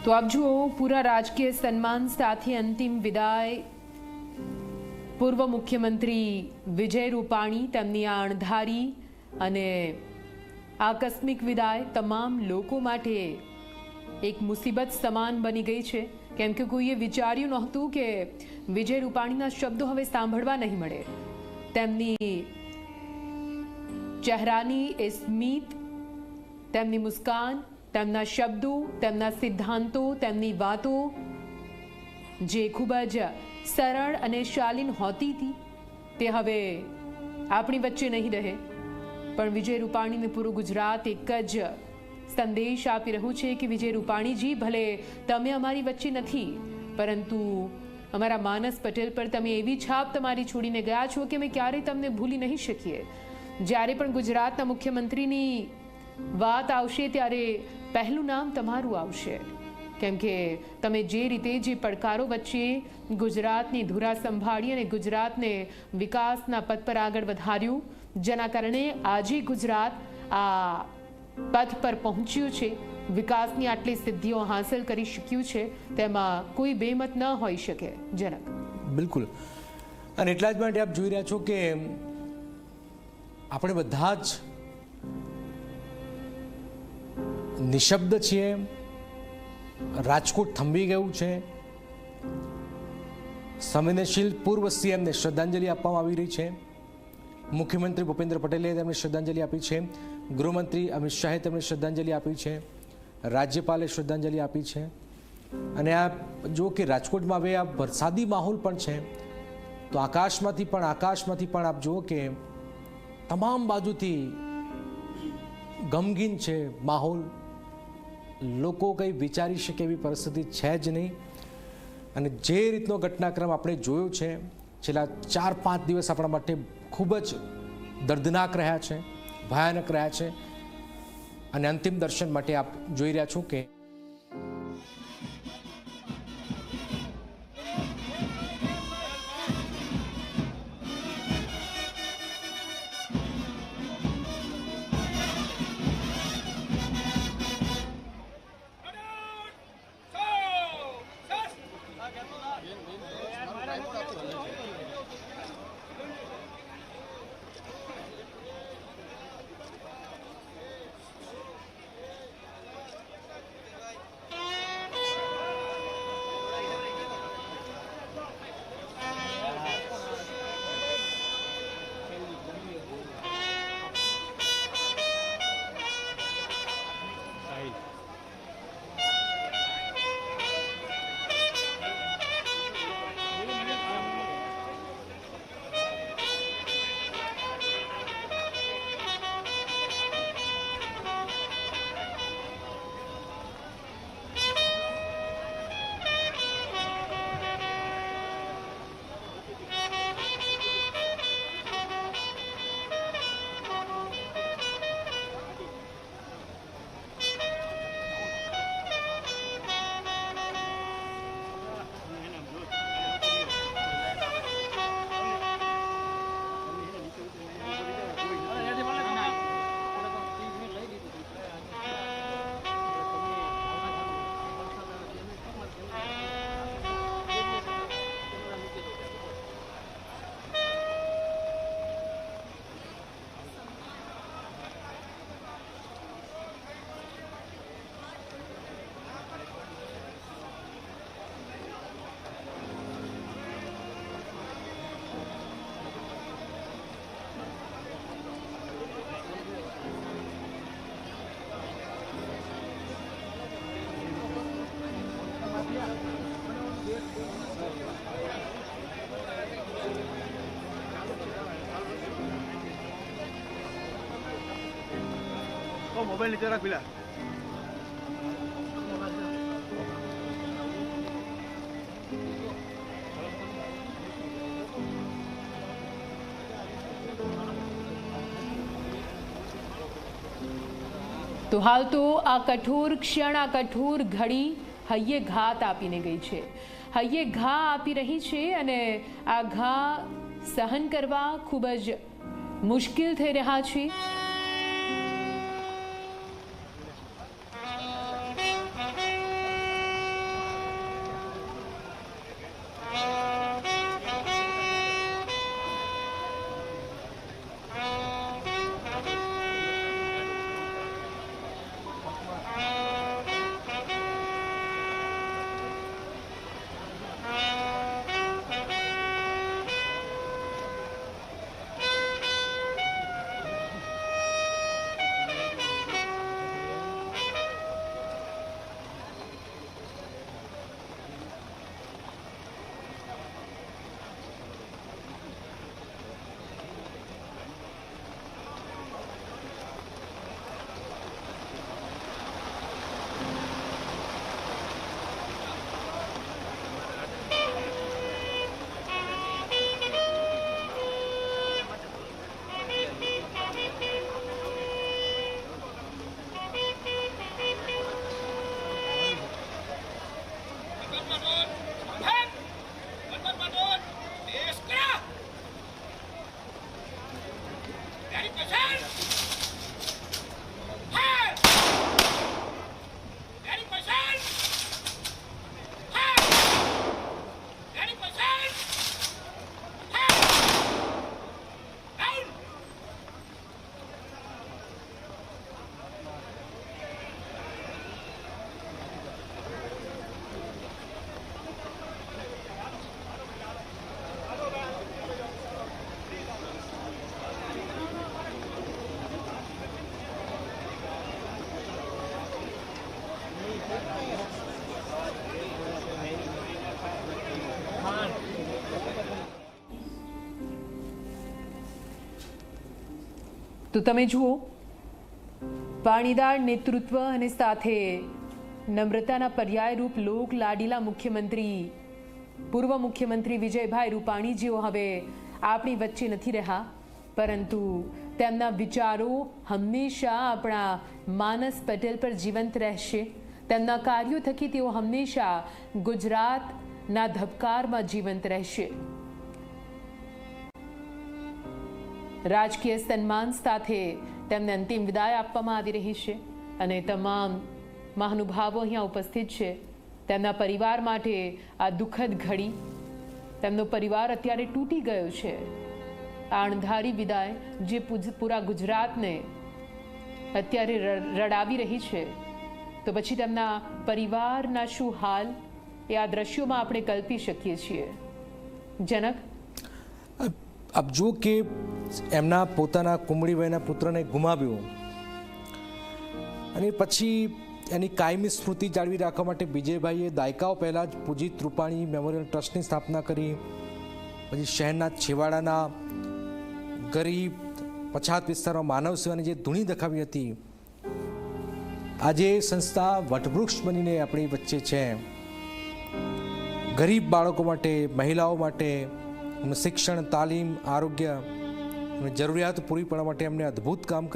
તો આપ જુઓ પૂરા રાજકીય સન્માન સાથે અંતિમ વિદાય પૂર્વ મુખ્યમંત્રી વિજય રૂપાણી તેમની આ અણધારી અને આકસ્મિક વિદાય તમામ લોકો માટે એક મુસીબત સમાન બની ગઈ છે, કેમ કે કોઈએ વિચાર્યું નહોતું કે વિજય રૂપાણીના શબ્દો હવે સાંભળવા નહીં મળે। તેમની ચહેરાની એ સ્મિત, તેમની મુસ્કાન, તેમના શબ્દો, તેમના સિદ્ધાંતો, તેમની વાતો જે ખૂબ જ સરળ અને શાલીન હોતી હતી તે હવે આપણી વચ્ચે નહીં રહે। પણ વિજય રૂપાણીને પૂરું ગુજરાત એક જ સંદેશ આપી રહ્યું છે કે વિજય રૂપાણીજી, ભલે તમે અમારી વચ્ચે નથી, પરંતુ અમારા માનસ પટેલ પર તમે એવી છાપ તમારી છોડીને ગયા છો કે અમે ક્યારેય તમને ભૂલી નહીં શકીએ। જ્યારે પણ ગુજરાતના મુખ્યમંત્રીની વાત આવશે ત્યારે પહેલું નામ તમારું આવશે, કેમ કે તમે જે રીતે જે પડકારો વચ્ચે ગુજરાતની ધુરા સંભાળી અને ગુજરાતને વિકાસના પથ પર આગળ વધાર્યું, જેના કારણે આજે ગુજરાત આ પથ પર પહોંચ્યું છે, વિકાસની આટલી સિદ્ધિઓ હાંસલ કરી શક્યું છે, તેમાં કોઈ બેમત ન હોઈ શકે। જનક બિલકુલ, અને એટલા જ માટે આપ જોઈ રહ્યા છો કે આપણે બધા જ નિશબ્દ છીએ। રાજકોટ થંભી ગયું છે। સંવેદનશીલ પૂર્વ સીએમને શ્રદ્ધાંજલિ આપવામાં આવી રહી છે। મુખ્યમંત્રી ભૂપેન્દ્ર પટેલે તેમને શ્રદ્ધાંજલિ આપી છે, ગૃહમંત્રી અમિત શાહે તેમને શ્રદ્ધાંજલિ આપી છે, રાજ્યપાલે શ્રદ્ધાંજલિ આપી છે। અને આ જો કે રાજકોટમાં હવે આ વરસાદી માહોલ પણ છે, તો આકાશમાંથી પણ આપ જુઓ કે તમામ બાજુથી ગમગીન છે માહોલ। લોકો કંઈ વિચારી શકે એવી પરિસ્થિતિ છે જ નહીં। અને જે રીતનો ઘટનાક્રમ આપણે જોયો છે છેલ્લા 4-5 દિવસ આપણા માટે ખૂબ જ દર્દનાક રહ્યા છે, ભયાનક રહ્યા છે। અને અંતિમ દર્શન માટે આપ જોઈ રહ્યા છો કે मोबाइल नीचे रख पिला। તો હાલ તો આ કઠોર ક્ષણ, આ કઠોર ઘડી હૈયે ઘાત આપીને ગઈ છે, હૈયે ઘા આપી રહી છે અને આ ઘા સહન કરવા ખૂબ જ મુશ્કેલ થઈ રહ્યા છે। તો તમે જુઓ, પાણીદાર નેતૃત્વ અને સાથે નમ્રતાના પર્યાયરૂપ લોક લાડીલા મુખ્યમંત્રી પૂર્વ મુખ્યમંત્રી વિજયભાઈ રૂપાણી જેઓ હવે આપણી વચ્ચે નથી રહ્યા, પરંતુ તેમના વિચારો હંમેશા આપણા માનસ પટેલ પર જીવંત રહેશે. તેમના કાર્યો થકી તેઓ હંમેશા ગુજરાતના ધબકારમાં જીવંત રહેશે. રાજકીય સન્માન સાથે તેમને અંતિમ વિદાય આપવામાં આવી રહી છે અને તમામ મહાનુભાવો અહીંયા ઉપસ્થિત છે. તેમના પરિવાર માટે આ દુઃખદ ઘડી, તેમનો પરિવાર અત્યારે તૂટી ગયો છે. આ અણધારી વિદાય જે પૂરા ગુજરાતને અત્યારે રડાવી રહી છે, તો પછી તેમના પરિવારના શું હાલ એ આ દ્રશ્યોમાં આપણે કલ્પી શકીએ છીએ. જનક, આપ જુઓ કે એમના પોતાના કુમળી વયના પુત્રને ગુમાવ્યું અને પછી એની કાયમી સ્મૃતિ જાળવી રાખવા માટે વિજયભાઈએ દાયકાઓ પહેલાં જ પૂજિત રૂપાણી મેમોરિયલ ટ્રસ્ટની સ્થાપના કરી. પછી શહેરના છેવાડાના ગરીબ પછાત વિસ્તારમાં માનવ સેવાની જે ધૂણી દખાવી હતી, આજે સંસ્થા વટવૃક્ષ બનીને આપણી વચ્ચે છે. ગરીબ બાળકો માટે, મહિલાઓ માટે શિક્ષણ, તાલીમ, આરોગ્ય જરૂરિયાત પૂરી પાડવા માટે એમને અદ્ભુત કામ